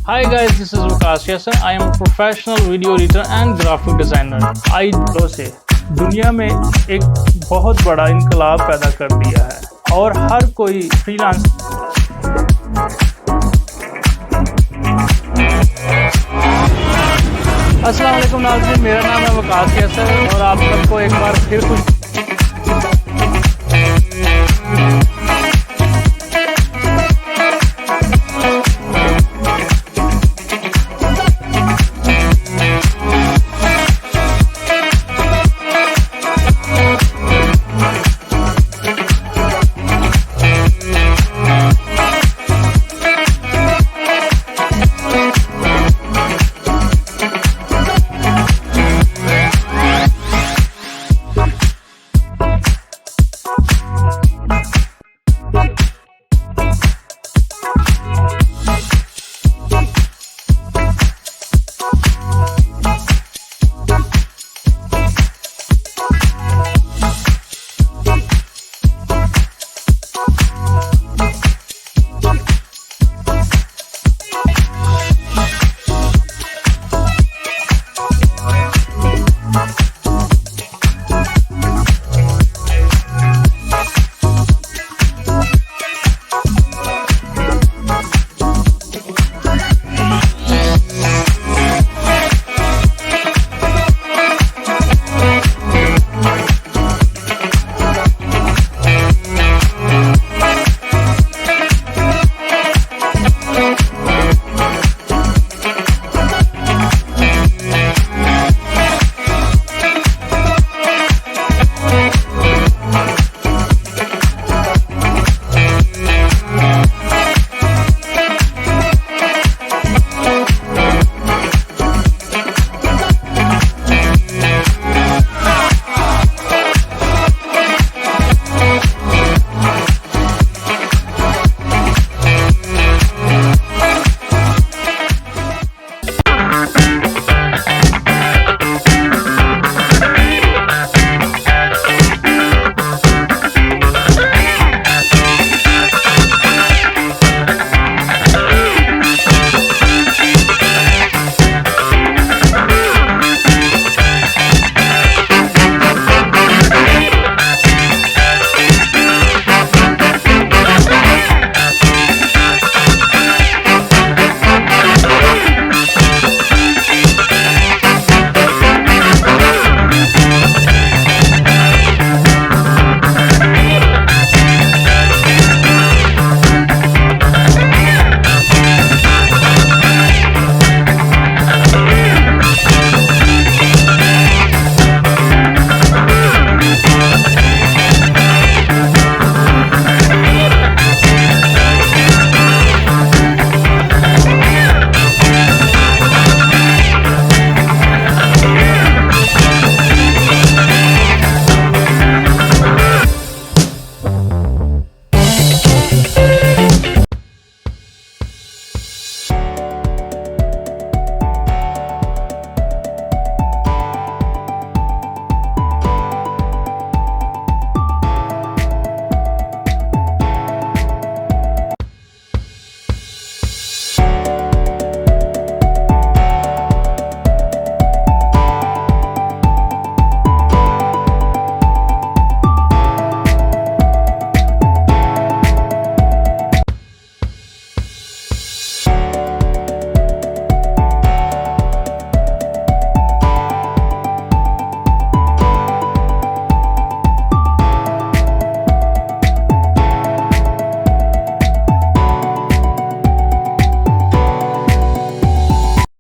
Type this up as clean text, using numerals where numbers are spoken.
Hi guys, this is Waqas Yasir. I am a professional video editor and graphic designer. Audio से दुनिया में एक बहुत बड़ा इनकलाब पैदा कर दिया है और हर कोई फ्रीलांस अस्सलाम वालेकुम नाज़रीन, मेरा नाम है वकास यासिर और आप सबको एक बार फिर खुश